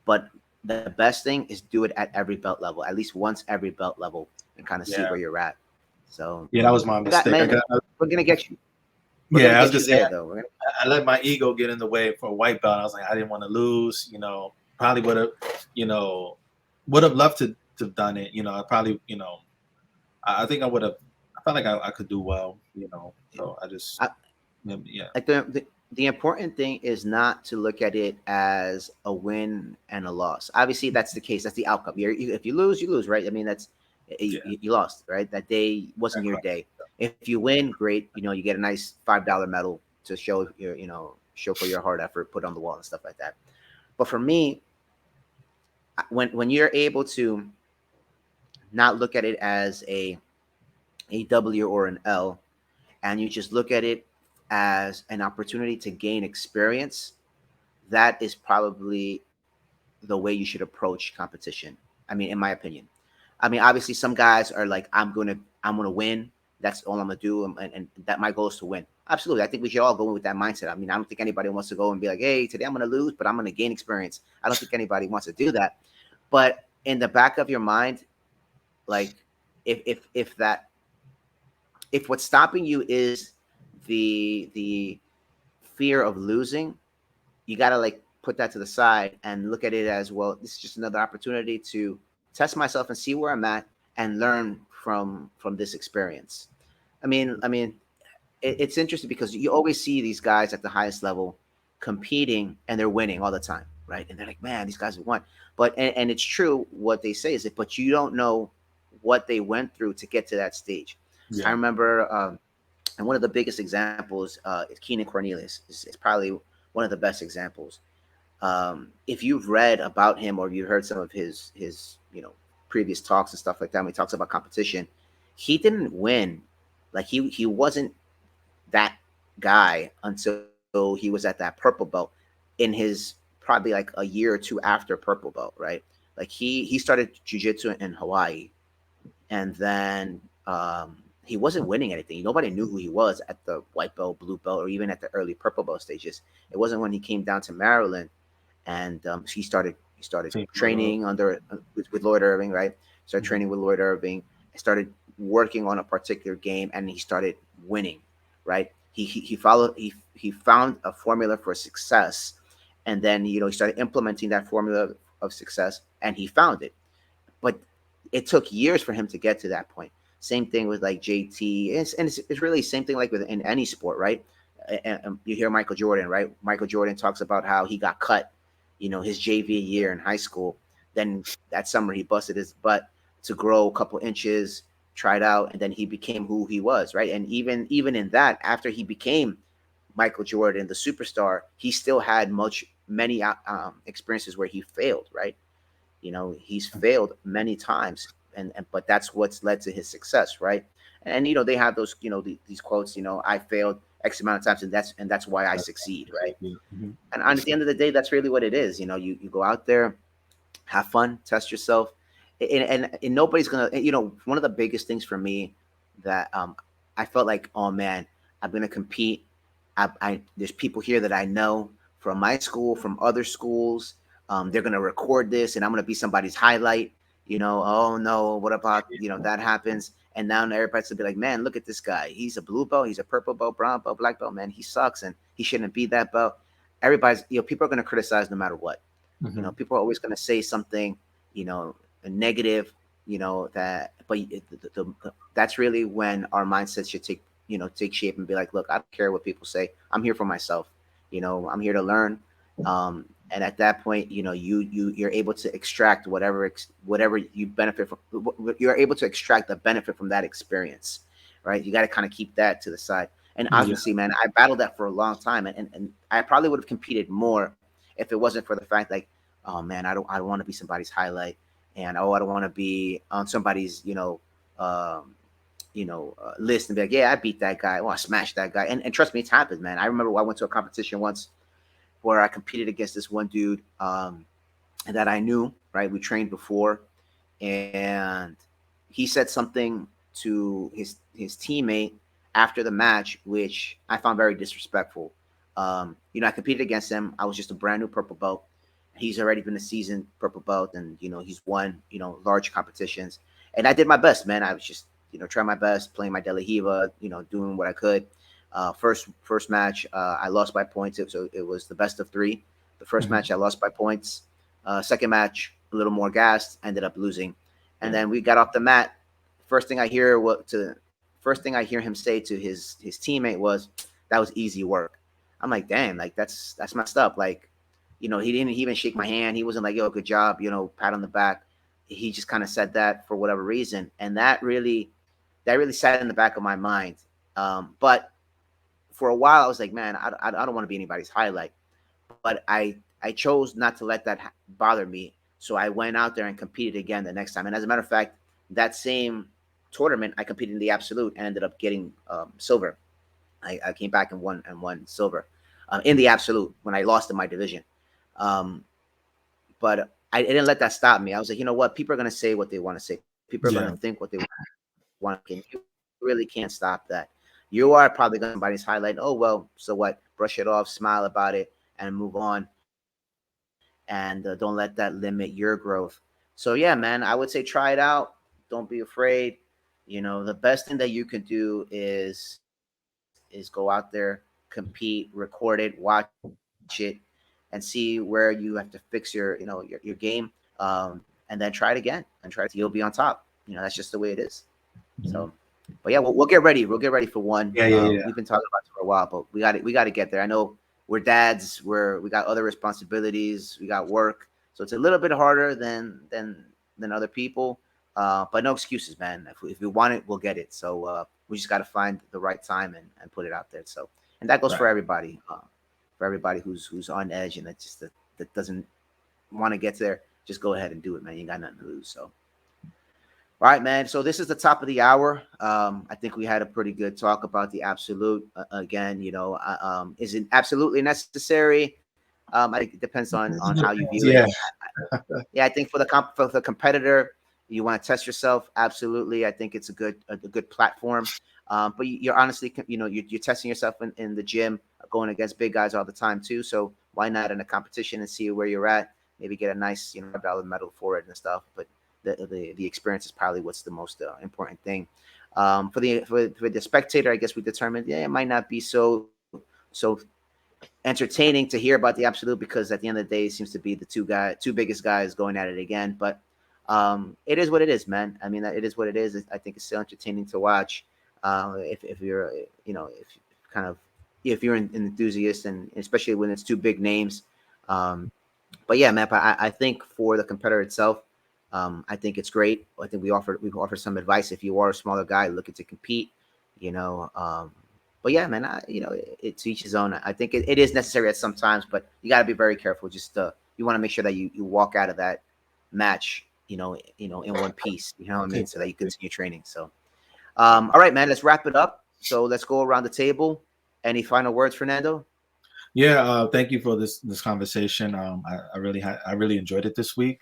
but the best thing is do it at every belt level, at least once every belt level, and kind of see Yeah. where you're at. So Yeah, that was my I got mistake. I man, got. we're gonna get you. We're gonna Yeah, I was get gonna you say there though. We're gonna, I let my ego get in the way for a white belt. I was like, I didn't want to lose. Probably would have, you know, would have loved to have done it. I probably, I think I would have. I felt like I could do well. So I just, I, yeah, like the important thing is not to look at it as a win and a loss. Obviously, that's the case. That's the outcome. If you lose, you lose, right? I mean, that's yeah, you lost, right? That day wasn't your exactly. day. If you win, great. You get a nice $5 medal to show your, show for your hard effort, put on the wall and stuff like that. But for me, when you're able to not look at it as a W or an L, and you just look at it as an opportunity to gain experience, that is probably the way you should approach competition. I mean, in my opinion. I mean, obviously, some guys are like, I'm gonna win. That's all I'm gonna do, and that my goal is to win. Absolutely, I think we should all go with that mindset. I mean, I don't think anybody wants to go and be like, hey, today I'm gonna lose, but I'm gonna gain experience. I don't think anybody wants to do that. But in the back of your mind, like, if that if what's stopping you is the fear of losing, you got to like put that to the side and look at it as, well, this is just another opportunity to test myself and see where I'm at and learn from this experience. I mean, it's interesting because you always see these guys at the highest level competing and they're winning all the time, right? And they're like, man, these guys have won. But and it's true what they say is that, but you don't know what they went through to get to that stage. I Yeah. remember, and one of the biggest examples is Keenan Cornelius. Is probably one of the best examples. If you've read about him or you heard some of his previous talks and stuff like that, when he talks about competition, he didn't win. Like he wasn't that guy until he was at that purple belt in his probably like a year or two after purple belt, right? Like he started jujitsu in Hawaii, and then he wasn't winning anything. Nobody knew who he was at the white belt, blue belt, or even at the early purple belt stages. It wasn't when he came down to Maryland and he started Take love. training under with Lloyd Irving, right? Started Mhm. training with Lloyd Irving. Started working on a particular game, and he started winning, right? He found a formula for success, and then he started implementing that formula of success, and he found it. But it took years for him to get to that point. Same thing with like JT, and it's really the same thing like with in any sport, right? And you hear Michael Jordan, right? Michael Jordan talks about how he got cut, his JV year in high school. Then that summer he busted his butt to grow a couple inches, tried out, and then he became who he was, right? And even in that, after he became Michael Jordan, the superstar, he still had many experiences where he failed, right? He's failed many times, and but that's what's led to his success, right? And they have those, these quotes, I failed X amount of times, and that's why I That's succeed, right? yeah. Mhm. And at the end of the day, that's really what it is. You go out there, have fun, test yourself, and nobody's gonna. One of the biggest things for me that I felt like, oh man, I'm gonna compete. There's people here that I know from my school, from other schools. They're gonna record this, and I'm gonna be somebody's highlight. Oh no, what about that happens? And now everybody's gonna be like, man, look at this guy. He's a blue belt, he's a purple belt, brown belt, black belt. Man, he sucks, and he shouldn't be that belt. Everybody's, people are gonna criticize no matter what. Mhm. People are always going to say something, a negative, that, but that's really when our mindset should take shape and be like, look, I don't care what people say. I'm here for myself. I'm here to learn. And at that point, you're able to extract whatever you benefit from. You're able to extract the benefit from that experience, right? You got to kind of keep that to the side. And Yeah. obviously, man, I battled that for a long time, and I probably would have competed more if it wasn't for the fact, like, oh man, I don't want to be somebody's highlight, and I don't want to be on somebody's list and be like, yeah, I beat that guy, I want to smash that guy, and trust me, it's happened, man. I remember I went to a competition once where I competed against this one dude that I knew, right? We trained before, and he said something to his teammate after the match, which I found very disrespectful. I competed against him. I was just a brand new purple belt. He's already been a seasoned purple belt, and he's won large competitions. And I did my best, man. I was just trying my best, playing my Delahiva, doing what I could. First match, I lost by points. It was the best of three. The first Mhm. match I lost by points. Second match, a little more gassed, ended up losing. And Yeah. then we got off the mat. First thing I hear what to First thing I hear him say to his teammate was, "That was easy work." I'm like, damn, like that's messed up. Like, he didn't even shake my hand. He wasn't like, "Yo, good job," pat on the back. He just kind of said that for whatever reason, and that really that really sat in the back of my mind. But for a while, I was like, man, I don't want to be anybody's highlight. But I chose not to let that bother me. So I went out there and competed again the next time. And as a matter of fact, that same tournament, I competed in the absolute and ended up getting silver. I came back and won silver in the absolute when I lost in my division. Um, but I didn't let that stop me. I was like, you know what? People are going to say what they want to say. People are going to think Yeah, what they want. You really can't stop that. You are probably going to somebody's highlight. Oh well, so what? Brush it off, smile about it, and move on. And don't let that limit your growth. So yeah, man, I would say try it out. Don't be afraid. The best thing that you can do is go out there, compete, record it, watch it, and see where you have to fix your game, and then try it again and try it again. You'll be on top. That's just the way it is. So, but yeah, we'll get ready. We'll get ready for one. yeah, We've yeah, been yeah. talking about it for a while, but we got to get there. I know we're dads. We got other responsibilities. We got work, so it's a little bit harder than other people. But no excuses, man. If we want it, we'll get it. So we just got to find the right time and put it out there. So, and that goes Right. for everybody who's on edge and that doesn't want to get there. Just go ahead and do it, man. You ain't got nothing to lose. So. All right, man. So this is the top of the hour. I think we had a pretty good talk about the absolute. Again, is it absolutely necessary? I think it depends on how you view it. Yeah, Yeah, I think for the competitor, you want to test yourself. Absolutely, I think it's a good platform. But you're honestly, you're testing yourself in the gym, going against big guys all the time too. So why not in a competition and see where you're at? Maybe get a nice, $5 medal for it and stuff. But the experience is probably what's the most important thing. For the spectator, I guess we determined, yeah, it might not be so entertaining to hear about the absolute because at the end of the day, it seems to be the two biggest guys going at it again. But it is what it is, man. I mean, it is what it is. I think it's still entertaining to watch. If you're, if kind of if you're an enthusiast, and especially when it's two big names. Um, but yeah, man, I think for the competitor itself, I think it's great. I think we've offered some advice. If you are a smaller guy looking to compete, you know. But yeah, man, it's each his own. I think it is necessary at some times, but you got to be very careful. Just you want to make sure that you walk out of that match, in one piece. You know what I mean? So that you exactly. continue training. So, all right, man, let's wrap it up. So let's go around the table. Any final words, Fernando? Yeah, thank you for this conversation. I really enjoyed it this week.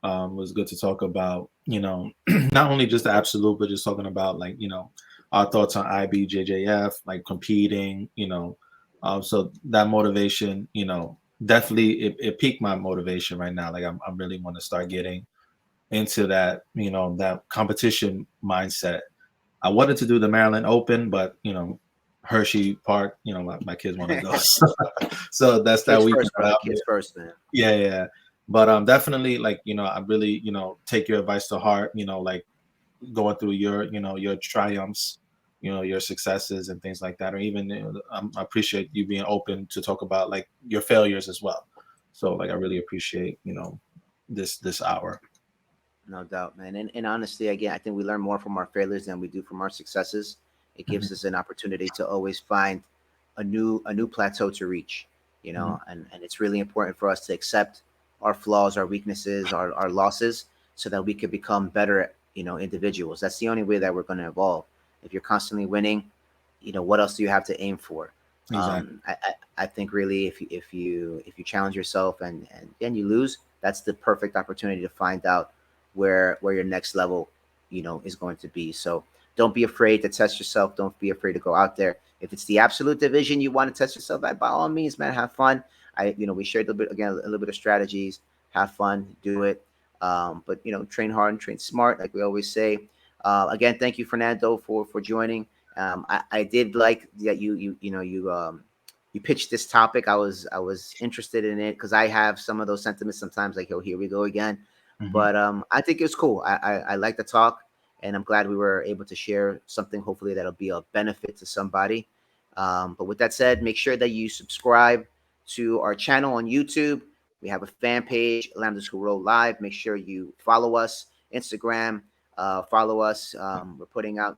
It was good to talk about, not only just the absolute, but just talking about like, our thoughts on IBJJF, like competing, so that motivation, definitely it piqued my motivation right now. Like I really want to start getting into that, that competition mindset. I wanted to do the Maryland Open, but Hershey Park, my kids want to go, so that's that Kids weekend first, brother. out there. Kids first, man. Yeah, yeah. But definitely like I really take your advice to heart. Like going through your your triumphs, your successes and things like that, or even I appreciate you being open to talk about like your failures as well. So like I really appreciate this hour. No doubt, man. And honestly, again, I think we learn more from our failures than we do from our successes. It Hmm. gives us an opportunity to always find a new plateau to reach, Hmm. and it's really important for us to accept our flaws, our weaknesses, our losses, so that we could become better, individuals. That's the only way that we're going to evolve. If you're constantly winning, what else do you have to aim for? Exactly. I think really if you challenge yourself and then you lose, that's the perfect opportunity to find out where your next level, is going to be. So don't be afraid to test yourself. Don't be afraid to go out there. If it's the absolute division you want to test yourself at, by all means, man, have fun. We shared a little bit again, a little bit of strategies. Have fun, do it. But train hard and train smart, like we always say. Again, thank you, Fernando, for joining. I did like that you pitched this topic. I was interested in it because I have some of those sentiments sometimes, like, oh, here we go again. Hmm. But I think it's cool. I like the talk, and I'm glad we were able to share something. Hopefully, that'll be a benefit to somebody. But with that said, make sure that you subscribe to our channel on YouTube. We have a fan page, Lambdas Who Roll Live. Make sure you follow us, Instagram. Follow us. We're putting out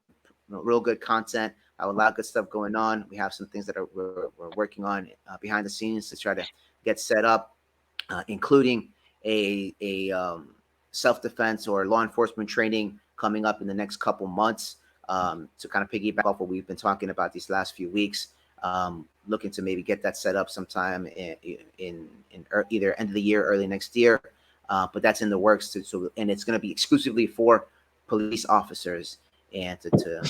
real good content. Have a lot of good stuff going on. We have some things that we're working on behind the scenes to try to get set up, including a self defense or law enforcement training coming up in the next couple months. To kind of piggyback off what we've been talking about these last few weeks, looking to maybe get that set up sometime in either end of the year, early next year. But that's in the works. And it's going to be exclusively for police officers and to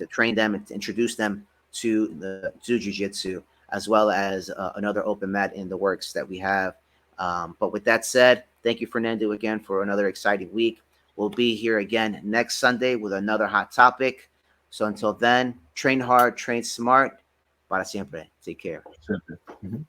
train them and to introduce them to jiu-jitsu, as well as another open mat in the works that we have. But with that said, thank you, Fernando, again for another exciting week. We'll be here again next Sunday with another hot topic. So until then, train hard, train smart. Para siempre. Take care. Simple. Mhm.